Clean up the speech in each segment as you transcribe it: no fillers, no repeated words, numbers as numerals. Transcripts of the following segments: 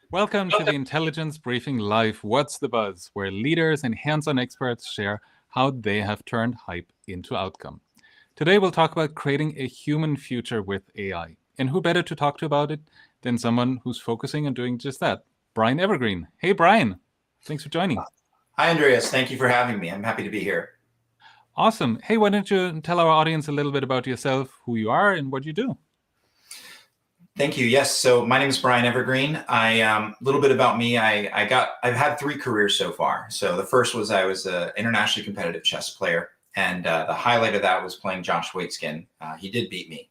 Welcome to the Intelligence Briefing Live What's the Buzz, where leaders and hands-on experts share how they have turned hype into outcome. Today we'll talk about creating a human future with AI. And who better to talk to about it than someone who's focusing on doing just that, Brian Evergreen. Hey, Brian. Thanks for joining. Hi, Andreas. Thank you for having me. I'm happy to be here. Awesome. Hey, why don't you tell our audience a little bit about yourself, who you are, and what you do? Thank you. Yes. So my name is Brian Evergreen. A little bit about me. I've had 3 careers so far. So the first was I was an internationally competitive chess player, and the highlight of that was playing 𝘀𝗵𝗽𝗃𝗃. He did beat me,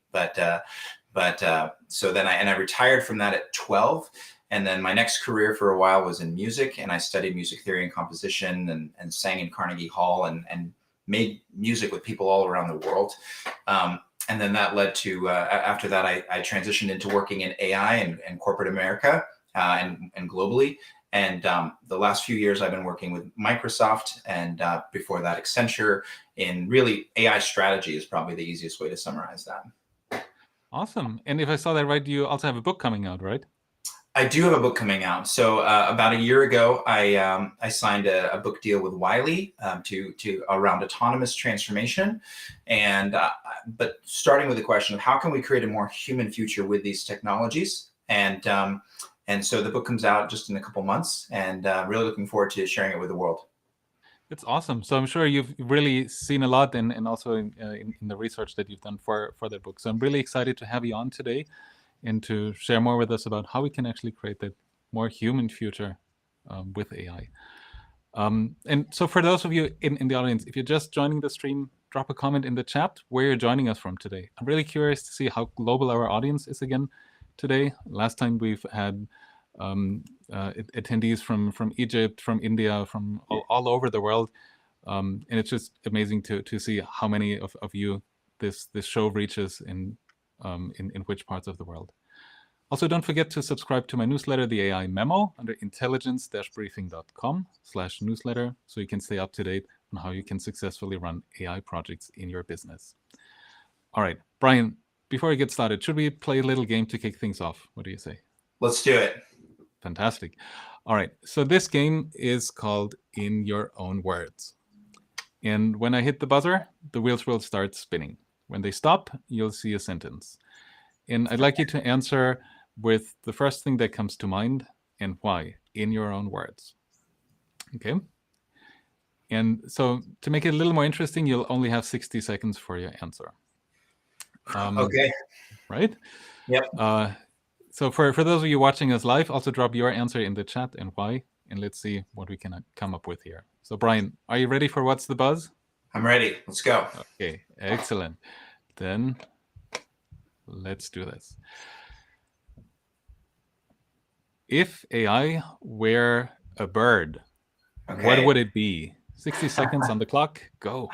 so then I retired from that at 12. And then my next career for a while was in music, and I studied music theory and composition and sang in Carnegie Hall and made music with people all around the world. And then that led to, after that, I transitioned into working in AI and corporate America and globally. And the last few years, I've been working with Microsoft, and before that, Accenture, in really AI strategy is probably the easiest way to summarize that. Awesome. And if I saw that right, you also have a book coming out, right? I do have a book coming out. So about a year ago, I signed a book deal with Wiley to around autonomous transformation, and but starting with the question of how can we create a more human future with these technologies, and so the book comes out just in a couple months, and really looking forward to sharing it with the world. It's awesome. So I'm sure you've really seen a lot, and also in the research that you've done for that book. So I'm really excited to have you on today and to share more with us about how we can actually create that more human future with AI. And so for those of you in the audience, if you're just joining the stream, drop a comment in the chat where you're joining us from today. I'm really curious to see how global our audience is again today. Last time we've had attendees from Egypt, from India, from all over the world. And it's just amazing to see how many of you this show reaches in which parts of the world. Also, don't forget to subscribe to my newsletter, the AI Memo, under intelligence-briefing.com/newsletter, so you can stay up to date on how you can successfully run AI projects in your business. All right, Brian, before we get started, should we play a little game to kick things off? What do you say? Let's do it. Fantastic. All right, so this game is called In Your Own Words. And when I hit the buzzer, the wheels will start spinning. When they stop, you'll see a sentence. And I'd like you to answer with the first thing that comes to mind and why, in your own words. Okay? And so to make it a little more interesting, you'll only have 60 seconds for your answer. Okay. Right? Yep. So for those of you watching us live, also drop your answer in the chat and why, and let's see what we can come up with here. So Brian, are you ready for What's the Buzz? I'm ready. Let's go. Okay, excellent. Then let's do this. If AI were a bird, what would it be? 60 seconds on the clock, go.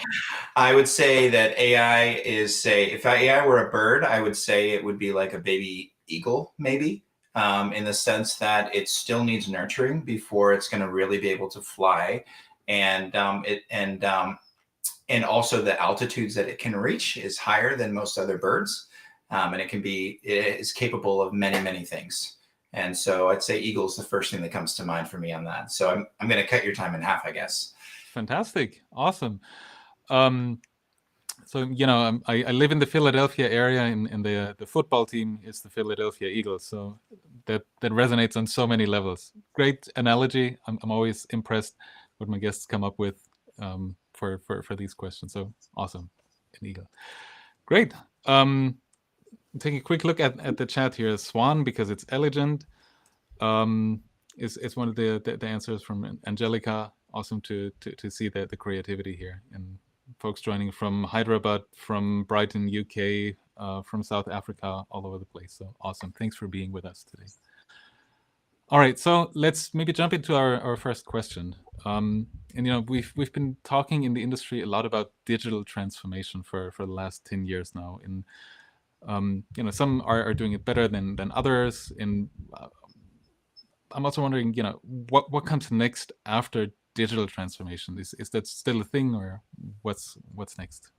I would say that AI is, if AI were a bird, I would say it would be like a baby eagle, maybe, in the sense that it still needs nurturing before it's going to really be able to fly. And also the altitudes that it can reach is higher than most other birds. And it is capable of many, many things. And so I'd say eagle is the first thing that comes to mind for me on that. So I'm going to cut your time in half, I guess. Fantastic. Awesome. So, you know, I live in the Philadelphia area, and the football team is the Philadelphia Eagles. So that resonates on so many levels. Great analogy. I'm always impressed what my guests come up with for these questions. So awesome. An eagle. Great. Taking a quick look at the chat here. Swan, because it's elegant, is one of the answers from Angelica. Awesome to see the creativity here, and folks joining from Hyderabad, from Brighton, UK, from South Africa, all over the place. So awesome. Thanks for being with us today. All right, so let's maybe jump into our first question. And you know, we've been talking in the industry a lot about digital transformation for the last 10 years now. And you know, some are doing it better than others. And I'm also wondering, you know, what comes next after digital transformation? Is that still a thing, or what's next?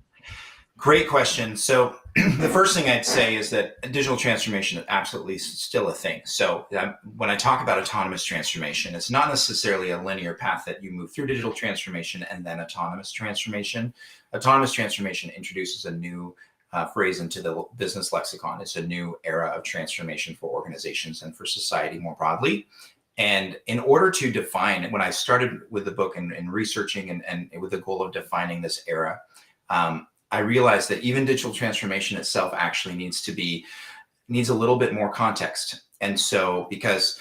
Great question. So the first thing I'd say is that digital transformation is absolutely still a thing. So when I talk about autonomous transformation, it's not necessarily a linear path that you move through digital transformation and then autonomous transformation. Autonomous transformation introduces a new phrase into the business lexicon. It's a new era of transformation for organizations and for society more broadly. And in order to define, when I started with the book and researching and with the goal of defining this era, I realized that even digital transformation itself actually needs a little bit more context. And so, because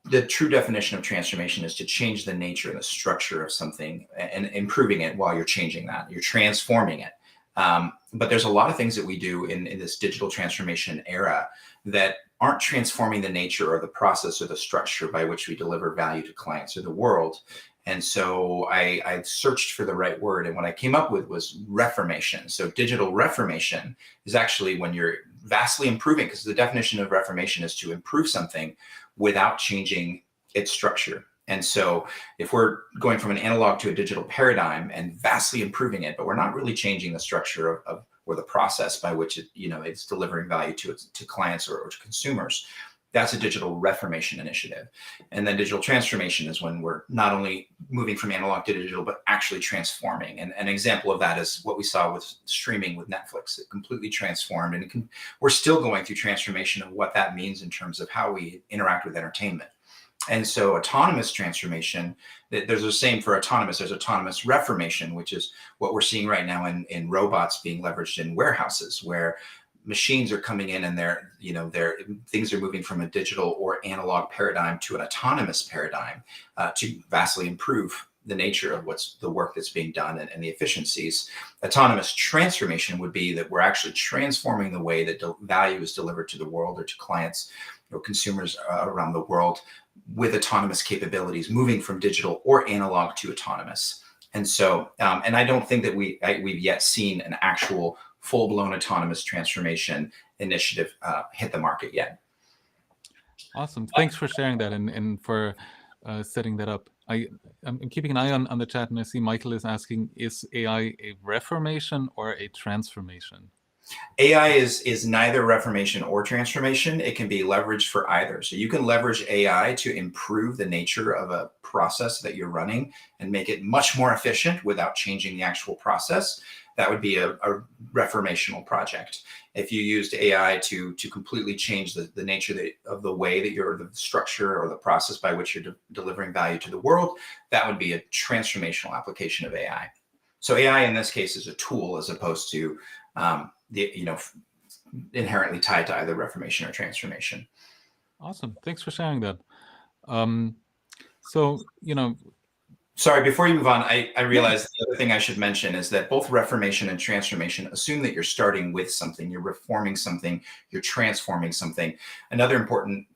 the true definition of transformation is to change the nature and the structure of something and improving it while you're changing that, you're transforming it. But there's a lot of things that we do in this digital transformation era that aren't transforming the nature or the process or the structure by which we deliver value to clients or the world. And so I searched for the right word, and what I came up with was reformation. So digital reformation is actually when you're vastly improving, because the definition of reformation is to improve something without changing its structure. And so if we're going from an analog to a digital paradigm and vastly improving it, but we're not really changing the structure of or the process by which it's delivering value to clients or to consumers, that's a digital reformation initiative. And then digital transformation is when we're not only moving from analog to digital, but actually transforming. And an example of that is what we saw with streaming with Netflix. It completely transformed, and we're still going through transformation of what that means in terms of how we interact with entertainment. And so autonomous transformation, there's the same for autonomous, there's autonomous reformation, which is what we're seeing right now in robots being leveraged in warehouses, where machines are coming in and things are moving from a digital or analog paradigm to an autonomous paradigm to vastly improve the nature of the work that's being done and the efficiencies. Autonomous transformation would be that we're actually transforming the way that value is delivered to the world or to clients or consumers around the world with autonomous capabilities, moving from digital or analog to autonomous. And so, and I don't think that we've yet seen an actual full-blown autonomous transformation initiative hit the market yet. Awesome. Thanks for sharing that and for setting that up. I'm keeping an eye on the chat, and I see Michael is asking, is AI a reformation or a transformation? AI is neither reformation or transformation. It can be leveraged for either. So you can leverage AI to improve the nature of a process that you're running and make it much more efficient without changing the actual process. That would be a reformational project. If you used AI to completely change the nature of the way that the structure or the process by which you're delivering value to the world, that would be a transformational application of AI. So AI in this case is a tool as opposed to inherently tied to either reformation or transformation. Awesome. Thanks for sharing that. Sorry, before you move on, I realized the other thing I should mention is that both reformation and transformation assume that you're starting with something, you're reforming something, you're transforming something. Another important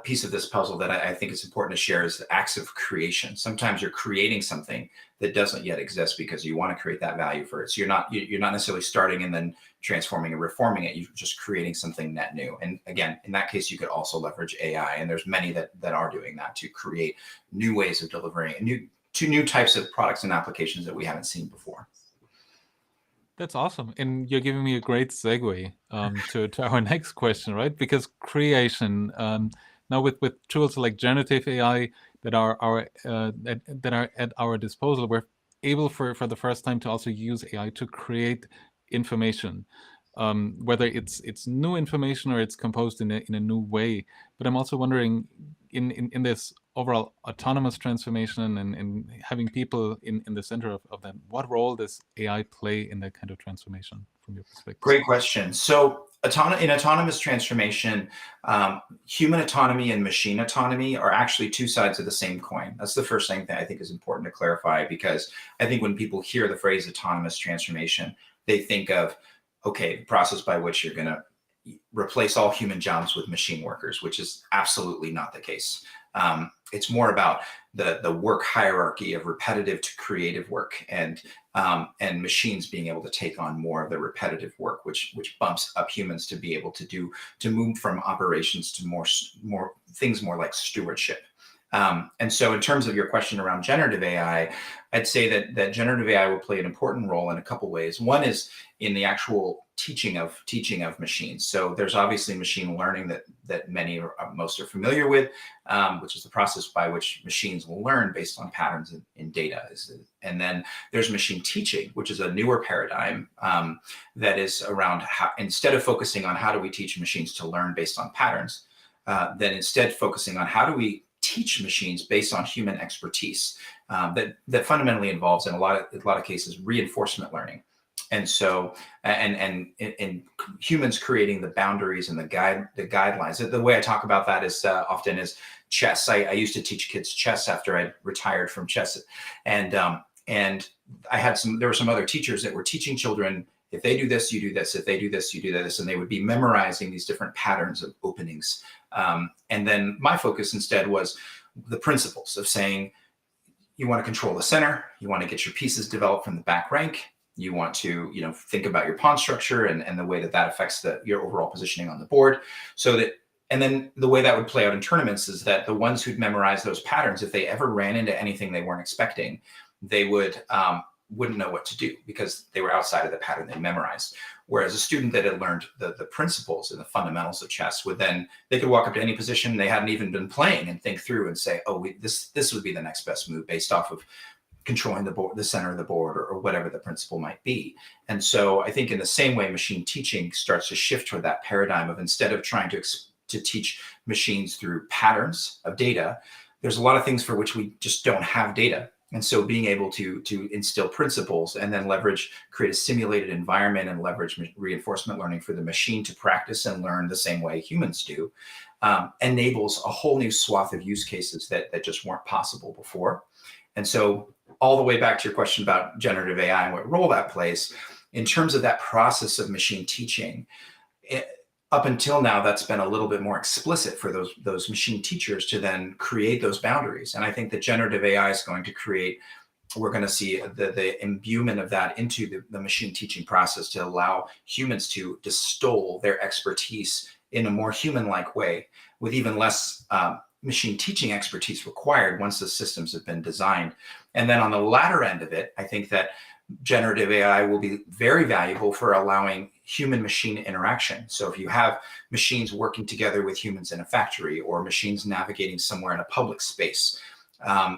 piece of this puzzle that I think is important to share is the acts of creation. Sometimes you're creating something that doesn't yet exist because you want to create that value for it. So you're not necessarily starting and then transforming and reforming it. You're just creating something net new. And again, in that case, you could also leverage AI. And there's many that are doing that to create new ways of delivering new types of products and applications that we haven't seen before. That's awesome. And you're giving me a great segue to our next question, right? Because creation, now with tools like generative AI that are at our disposal, we're able for the first time to also use AI to create information, whether it's new information or it's composed in a new way. But I'm also wondering, in this overall autonomous transformation and having people in the center of that, what role does AI play in that kind of transformation from your perspective? Great question. So in autonomous transformation, human autonomy and machine autonomy are actually two sides of the same coin. That's the first thing that I think is important to clarify, because I think when people hear the phrase autonomous transformation, they think of, okay, the process by which you're going to replace all human jobs with machine workers, which is absolutely not the case. It's more about the work hierarchy of repetitive to creative work, and machines being able to take on more of the repetitive work, which bumps up humans to be able to move from operations to more things more like stewardship. And so in terms of your question around generative AI, I'd say that generative AI will play an important role in a couple ways. One is in the actual teaching of machines. So there's obviously machine learning that most are familiar with, which is the process by which machines will learn based on patterns in data. And then there's machine teaching, which is a newer paradigm that is around how, instead of focusing on how do we teach machines to learn based on patterns, then instead focusing on how do we teach machines based on human expertise that fundamentally involves in a lot of cases reinforcement learning. And so, and humans creating the boundaries and the guidelines. The way I talk about that is often is chess. I used to teach kids chess after I retired from chess, and I had there were some other teachers that were teaching children, if they do this, you do this. If they do this, you do this. And they would be memorizing these different patterns of openings. And then my focus instead was the principles of saying, you want to control the center, you want to get your pieces developed from the back rank, you want to, think about your pawn structure and the way that affects your overall positioning on the board. So that, and then the way that would play out in tournaments is that the ones who'd memorize those patterns, if they ever ran into anything they weren't expecting, they wouldn't know what to do because they were outside of the pattern they memorized. Whereas a student that had learned the principles and the fundamentals of chess they could walk up to any position they hadn't even been playing and think through and say, oh, this would be the next best move based off of controlling the board, the center of the board, or whatever the principle might be. And so I think in the same way, machine teaching starts to shift toward that paradigm of, instead of trying to teach machines through patterns of data, there's a lot of things for which we just don't have data. And so being able to instill principles and then create a simulated environment and leverage reinforcement learning for the machine to practice and learn the same way humans do, enables a whole new swath of use cases that just weren't possible before. And so all the way back to your question about generative AI and what role that plays, in terms of that process of machine teaching, up until now, that's been a little bit more explicit for those machine teachers to then create those boundaries. And I think that generative AI is going to create, we're going to see the imbuement of that into the machine teaching process to allow humans to distill their expertise in a more human-like way, with even less machine teaching expertise required once the systems have been designed. And then on the latter end of it, I think that generative AI will be very valuable for allowing human-machine interaction. So if you have machines working together with humans in a factory, or machines navigating somewhere in a public space,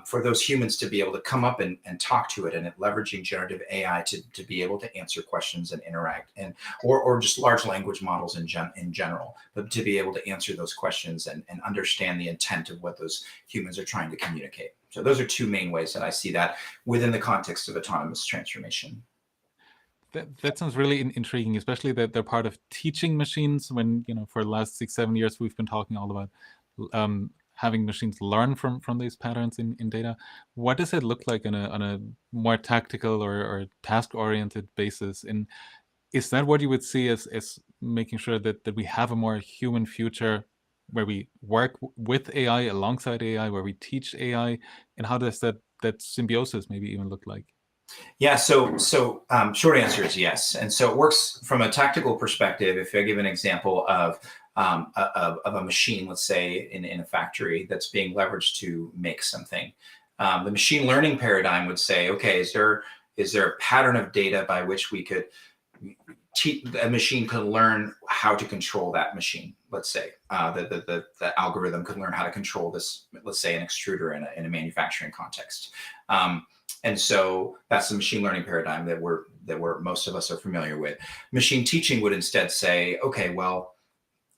for those humans to be able to come up and talk to it, and leveraging generative AI to be able to answer questions and interact, or just large language models in general, but to be able to answer those questions and understand the intent of what those humans are trying to communicate. So those are two main ways that I see that within the context of autonomous transformation. That sounds really intriguing, especially that they're part of teaching machines, when, for the last 6-7 years, we've been talking all about having machines learn from these patterns in data. What does it look like on a more tactical or task-oriented basis? And is that what you would see as making sure that we have a more human future, where we work with AI, alongside AI, where we teach AI? And how does that symbiosis maybe even look like? Yeah, so short answer is yes. And so it works from a tactical perspective. If I give an example of a machine, let's say in a factory, that's being leveraged to make something, the machine learning paradigm would say, okay, is there a pattern of data by which we could a machine could learn how to control that machine? Let's say the algorithm could learn how to control this, let's say an extruder in a manufacturing context. And so that's the machine learning paradigm that most of us are familiar with. Machine teaching would instead say, okay, well,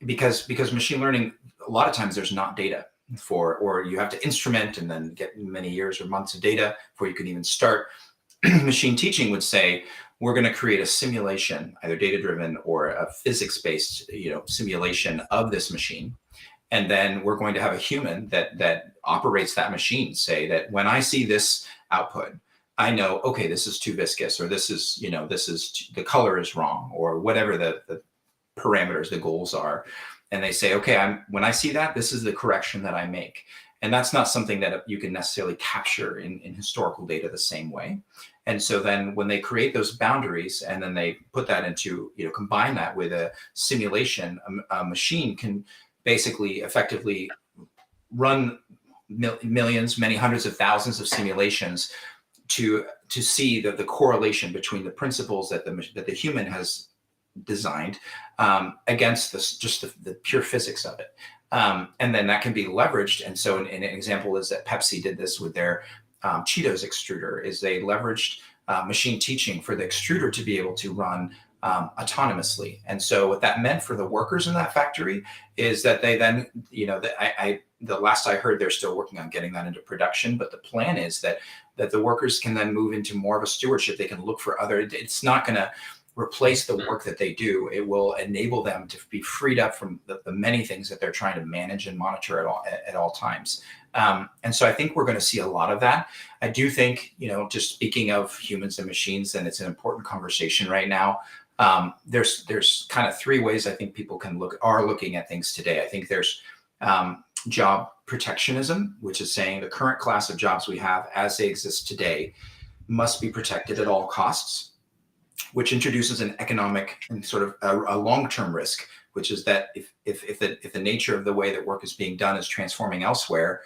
because machine learning, a lot of times there's not data or you have to instrument and then get many years or months of data before you can even start. Machine teaching would say, we're going to create a simulation, either data-driven or a physics-based, simulation of this machine. And then we're going to have a human that operates that machine, say that when I see this output, I know, okay, this is too viscous, or this is the color is wrong, or whatever the parameters, the goals are. And they say, okay, when I see that, this is the correction that I make. And that's not something that you can necessarily capture in historical data the same way. And so then when they create those boundaries and then they put that into, combine that with a simulation, a machine can basically effectively run millions, many hundreds of thousands of simulations to see the correlation between the principles that the human has designed against the pure physics of it. And then that can be leveraged. And so an example is that Pepsi did this with their Cheetos extruder, is they leveraged machine teaching for the extruder to be able to run autonomously. And so what that meant for the workers in that factory is that they then, the last I heard, they're still working on getting that into production, but the plan is that the workers can then move into more of a stewardship. They can look for it's not going to replace the work that they do. It will enable them to be freed up from the many things that they're trying to manage and monitor at all times. And so I think we're going to see a lot of that. I do think, just speaking of humans and machines, and it's an important conversation right now. There's kind of three ways I think people are looking at things today. I think there's job protectionism, which is saying the current class of jobs we have as they exist today must be protected at all costs, which introduces an economic and sort of a long-term risk, which is that if the nature of the way that work is being done is transforming elsewhere,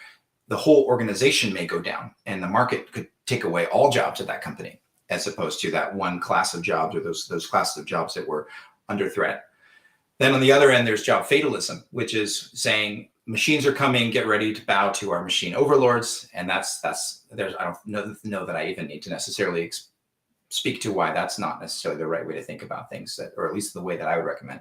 the whole organization may go down and the market could take away all jobs at that company, as opposed to that one class of jobs or those classes of jobs that were under threat. Then on the other end, there's job fatalism, which is saying machines are coming, get ready to bow to our machine overlords. And I don't know that I even need to necessarily speak to why that's not necessarily the right way to think about things, or at least the way that I would recommend.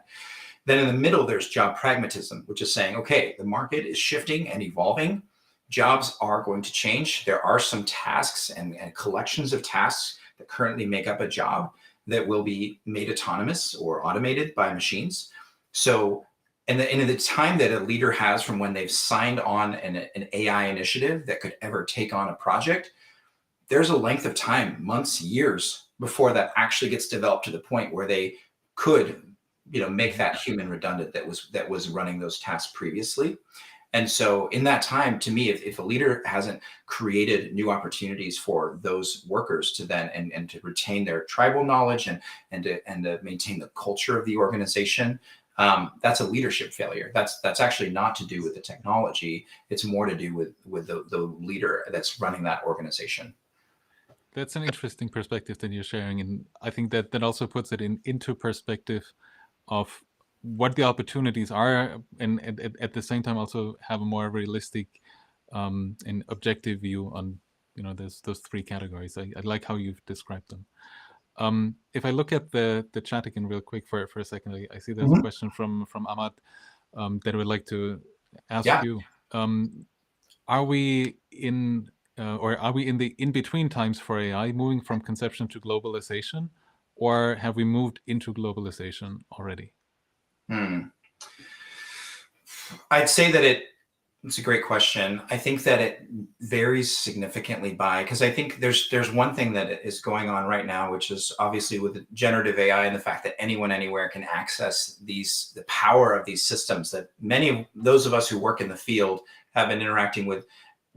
Then in the middle, there's job pragmatism, which is saying, okay, the market is shifting and evolving. Jobs are going to change. There are some tasks and collections of tasks that currently make up a job that will be made autonomous or automated by machines. So, and in the time that a leader has from when they've signed on an AI initiative that could ever take on a project, there's a length of time, months, years, before that actually gets developed to the point where they could, make that human redundant that was running those tasks previously. And so in that time, to me, if a leader hasn't created new opportunities for those workers to then and to retain their tribal knowledge and to maintain the culture of the organization, that's a leadership failure. That's actually not to do with the technology. It's more to do with the leader that's running that organization. That's an interesting perspective that you're sharing, and I think that also puts it into perspective of what the opportunities are, and at the same time also have a more realistic and objective view on those three categories. I like how you've described them. If I look at the chat again real quick for a second, I see there's a question from Ahmad that I would like to ask you. Are we in the in-between times for AI, moving from conception to globalization, or have we moved into globalization already? I'd say that it's a great question. I think that it varies significantly because I think there's one thing that is going on right now, which is obviously with the generative AI and the fact that anyone anywhere can access the power of these systems that many of those of us who work in the field have been interacting with,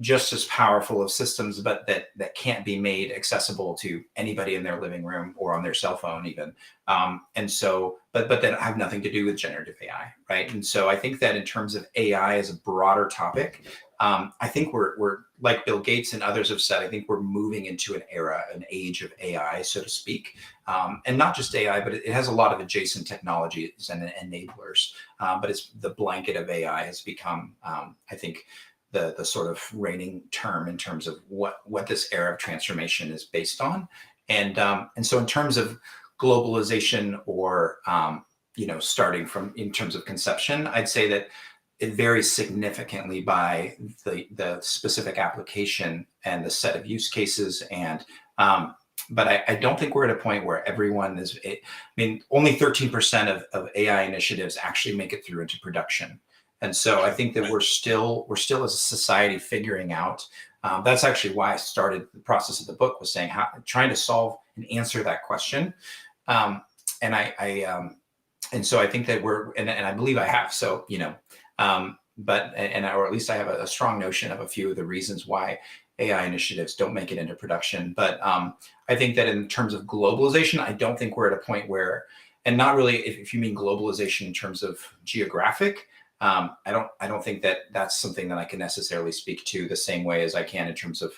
just as powerful of systems, but that can't be made accessible to anybody in their living room or on their cell phone even. And so, but that have nothing to do with generative AI, right? And so I think that in terms of AI as a broader topic, I think we're like Bill Gates and others have said, I think we're moving into an age of AI, so to speak. And not just AI, but it has a lot of adjacent technologies and enablers. But it's the blanket of AI has become, I think, the sort of reigning term in terms of what this era of transformation is based on. And so in terms of globalization or, starting from in terms of conception, I'd say that it varies significantly by the specific application and the set of use cases. And, but I don't think we're at a point where everyone is, only 13% of AI initiatives actually make it through into production. And so I think that we're still as a society figuring out. That's actually why I started the process of the book, was saying trying to solve and answer that question. And so I think that and I believe I have. So or at least I have a strong notion of a few of the reasons why AI initiatives don't make it into production. But I think that in terms of globalization, I don't think we're at a point where, and not really if you mean globalization in terms of geographic. I don't think that that's something that I can necessarily speak to the same way as I can in terms of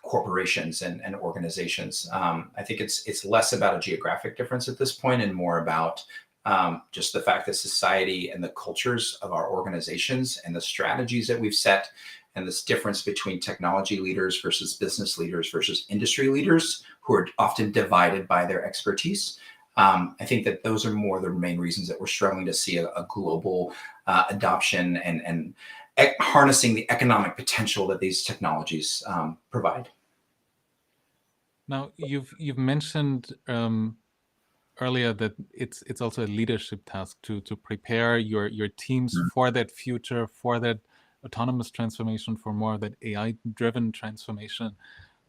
corporations and organizations. I think it's less about a geographic difference at this point and more about just the fact that society and the cultures of our organizations and the strategies that we've set, and this difference between technology leaders versus business leaders versus industry leaders who are often divided by their expertise. I think that those are more the main reasons that we're struggling to see a global adoption and harnessing the economic potential that these technologies provide. Now, you've mentioned earlier that it's also a leadership task to prepare your teams for that future, for that autonomous transformation, for more of that AI-driven transformation.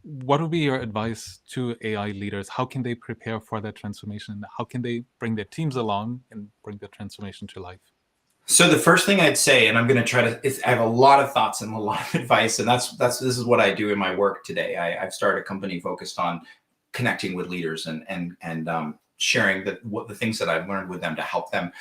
What would be your advice to AI leaders? How can they prepare for that transformation? How can they bring their teams along and bring the transformation to life? So the first thing I'd say, and I'm going to try to, I have a lot of thoughts and a lot of advice, and this is what I do in my work today. I've started a company focused on connecting with leaders and sharing the things that I've learned with them to help them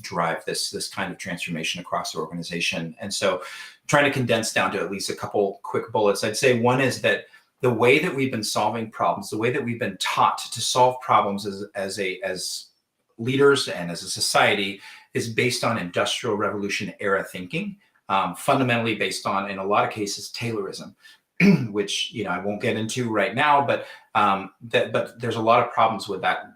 drive this kind of transformation across the organization. And so trying to condense down to at least a couple quick bullets, I'd say one is that the way that we've been solving problems, the way that we've been taught to solve problems as leaders and as a society is based on Industrial Revolution era thinking, fundamentally based on, in a lot of cases, Taylorism, which I won't get into right now, but there's a lot of problems with that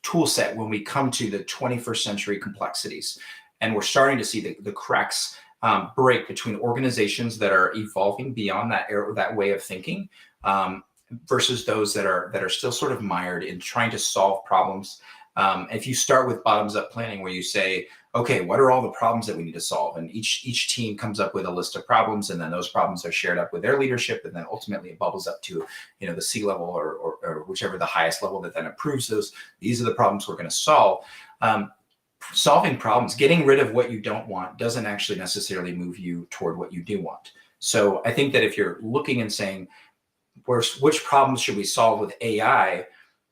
tool set when we come to the 21st century complexities. And we're starting to see the cracks break between organizations that are evolving beyond that era, that way of thinking, versus those that are still sort of mired in trying to solve problems. If you start with bottoms-up planning, where you say, okay, what are all the problems that we need to solve? And each team comes up with a list of problems, and then those problems are shared up with their leadership, and then ultimately it bubbles up to the C-level or whichever the highest level that then approves those. These are the problems we're going to solve. Solving problems, getting rid of what you don't want, doesn't actually necessarily move you toward what you do want. So I think that if you're looking and saying, which problems should we solve with AI?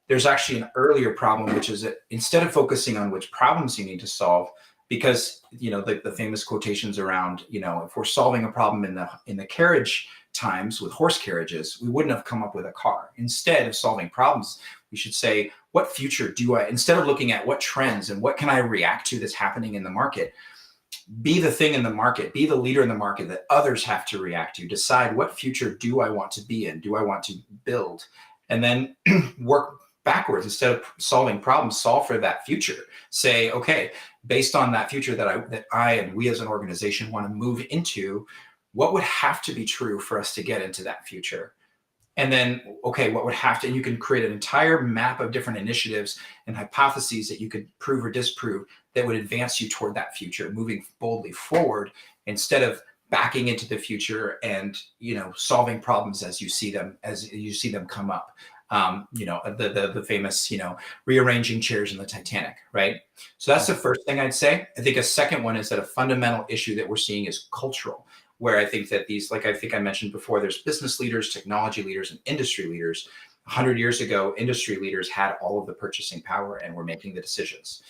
There's actually an earlier problem, which is that instead of focusing on which problems you need to solve, because the famous quotations around, if we're solving a problem in the carriage times with horse carriages, we wouldn't have come up with a car. Instead of solving problems, we should say, what future do I, instead of looking at what trends and what can I react to that's happening in the market, be the thing in the market, be the leader in the market that others have to react to, decide what future do I want to be in, do I want to build, and then work backwards. Instead of solving problems, solve for that future. Say, okay, based on that future that I and we as an organization want to move into, what would have to be true for us to get into that future? And then, okay, what would have to, and you can create an entire map of different initiatives and hypotheses that you could prove or disprove that would advance you toward that future, moving boldly forward instead of backing into the future and, solving problems as you see them come up. The famous, rearranging chairs in the Titanic, right? So that's the first thing I'd say. I think a second one is that a fundamental issue that we're seeing is cultural, where I think that these, like I think I mentioned before, there's business leaders, technology leaders, and industry leaders. 100 years ago, industry leaders had all of the purchasing power and were making the decisions.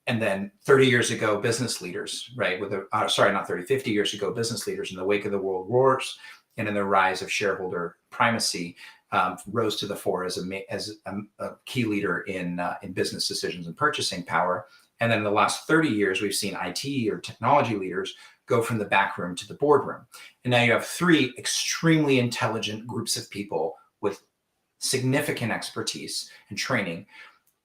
And then 30 years ago, business leaders, right, 50 years ago, business leaders in the wake of the world wars and in the rise of shareholder primacy, rose to the fore as a key leader in business decisions and purchasing power. And then in the last 30 years, we've seen IT or technology leaders go from the back room to the boardroom. And now you have three extremely intelligent groups of people with significant expertise and training,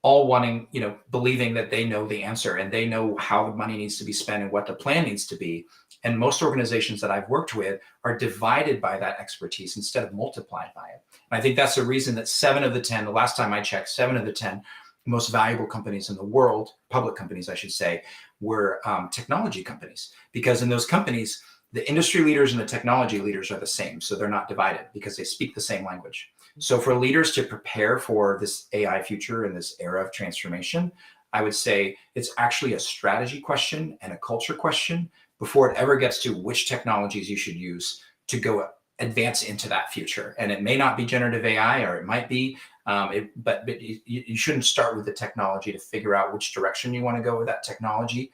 all wanting, believing that they know the answer and they know how the money needs to be spent and what the plan needs to be. And most organizations that I've worked with are divided by that expertise instead of multiplied by it. And I think that's the reason that 7 of the 10, the last time I checked, 7 of the 10 most valuable companies in the world, public companies, I should say, were technology companies. Because in those companies, the industry leaders and the technology leaders are the same. So they're not divided because they speak the same language. So for leaders to prepare for this AI future and this era of transformation, I would say it's actually a strategy question and a culture question before it ever gets to which technologies you should use to go advance into that future. And it may not be generative AI, or it might be, but you shouldn't start with the technology to figure out which direction you want to go with that technology.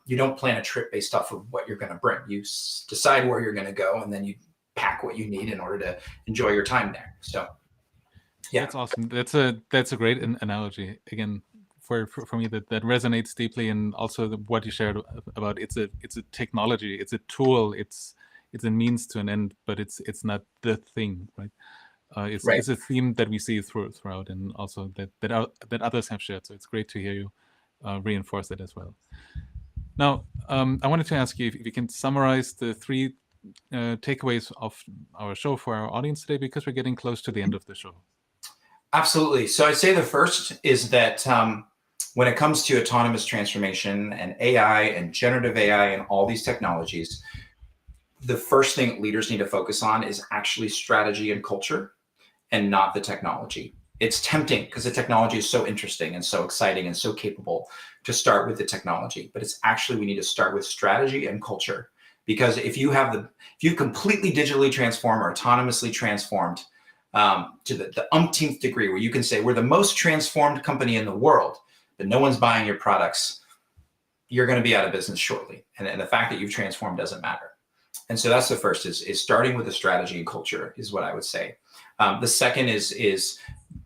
You don't plan a trip based off of what you're going to bring. You decide where you're going to go, and then you pack what you need in order to enjoy your time there. So, yeah, that's awesome. That's a great analogy. Again, for me, that resonates deeply, and also what you shared about it's a technology, it's a tool, it's a means to an end, but it's not the thing, right? It's a theme that we see throughout, and also that others have shared. So it's great to hear you reinforce that as well. Now, I wanted to ask you if you can summarize the 3 takeaways of our show for our audience today, because we're getting close to the end of the show. Absolutely. So I'd say the first is that when it comes to autonomous transformation and AI and generative AI and all these technologies, the first thing leaders need to focus on is actually strategy and culture, and not the technology. It's tempting because the technology is so interesting and so exciting and so capable to start with the technology, but it's actually, we need to start with strategy and culture. Because if you completely digitally transform or autonomously transformed to the umpteenth degree, where you can say we're the most transformed company in the world, but no one's buying your products, you're going to be out of business shortly. And the fact that you've transformed doesn't matter. And so that's the first, is starting with the strategy and culture is what I would say. The second is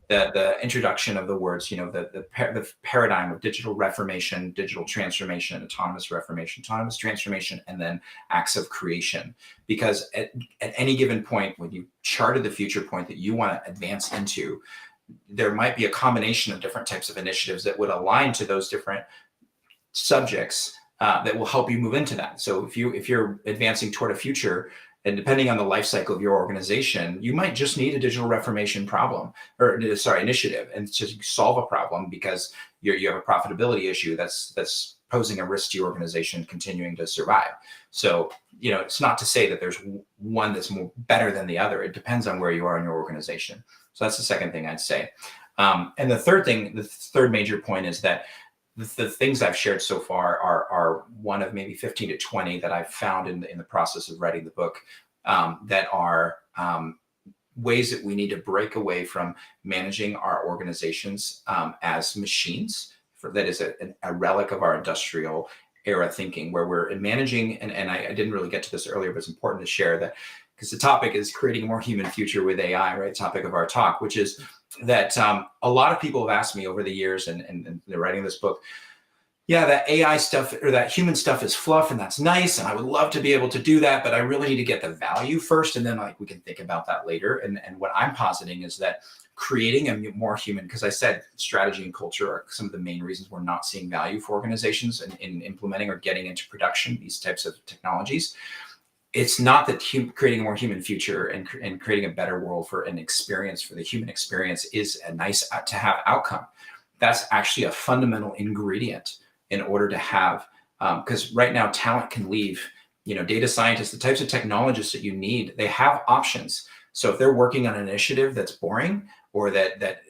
the introduction of the words, the paradigm of digital reformation, digital transformation, autonomous reformation, autonomous transformation, and then acts of creation. Because at any given point, when you charted the future point that you want to advance into, there might be a combination of different types of initiatives that would align to those different subjects that will help you move into that. So if you're advancing toward a future, and depending on the life cycle of your organization, you might just need a digital reformation initiative, and to solve a problem because you have a profitability issue that's posing a risk to your organization continuing to survive. So, it's not to say that there's one that's more better than the other. It depends on where you are in your organization. So that's the second thing I'd say. And the third major point is that the things I've shared so far are one of maybe 15 to 20 that I've found in the process of writing the book that are ways that we need to break away from managing our organizations as machines. That is a relic of our industrial era thinking, where we're managing, and I didn't really get to this earlier, but it's important to share that, because the topic is creating a more human future with AI, right? Topic of our talk, which is that a lot of people have asked me over the years, and they're writing this book, yeah, that AI stuff or that human stuff is fluff, and that's nice, and I would love to be able to do that, but I really need to get the value first, and then we can think about that later. And what I'm positing is that creating a more human, because I said strategy and culture are some of the main reasons we're not seeing value for organizations in implementing or getting into production these types of technologies. It's not that creating a more human future and creating a better world for an experience, for the human experience, is a nice to have outcome. That's actually a fundamental ingredient in order to have, because right now talent can leave, data scientists, the types of technologists that you need, they have options. So if they're working on an initiative that's boring, or that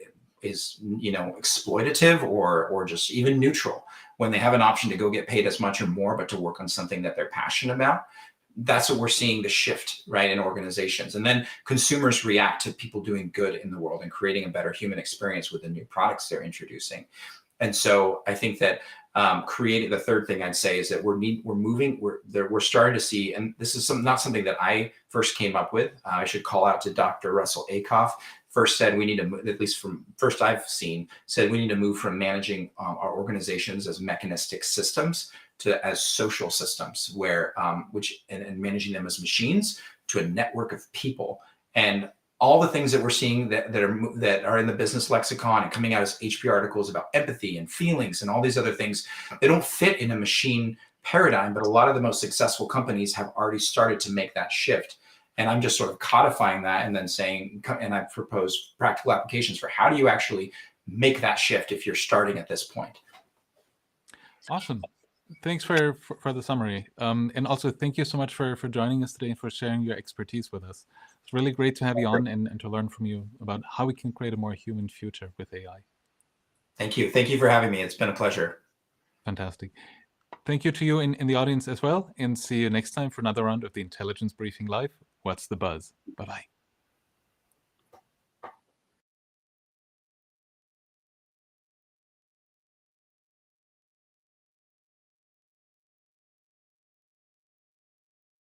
is, exploitative, or just even neutral, when they have an option to go get paid as much or more, but to work on something that they're passionate about, that's what we're seeing, the shift, right, in organizations. And then consumers react to people doing good in the world and creating a better human experience with the new products they're introducing. And so I think that creating, the third thing I'd say is that we're starting to see, and this is not something that I first came up with. I should call out to Dr. 𝘀𝗂𝗍𝗃. First said we need to, at least from first I've seen, said we need to move from managing our organizations as mechanistic systems as social systems, where and managing them as machines to a network of people. And all the things that we're seeing that are in the business lexicon and coming out as HP articles about empathy and feelings and all these other things, they don't fit in a machine paradigm, but a lot of the most successful companies have already started to make that shift. And I'm just sort of codifying that and then saying, and I propose practical applications for how do you actually make that shift if you're starting at this point. Awesome. Thanks for the summary. And also thank you so much for joining us today and for sharing your expertise with us. It's really great to have you on and to learn from you about how we can create a more human future with AI. Thank you. Thank you for having me. It's been a pleasure. Fantastic. Thank you to you in the audience as well, and see you next time for another round of the Intelligence Briefing Live. What's the Buzz? Bye-bye.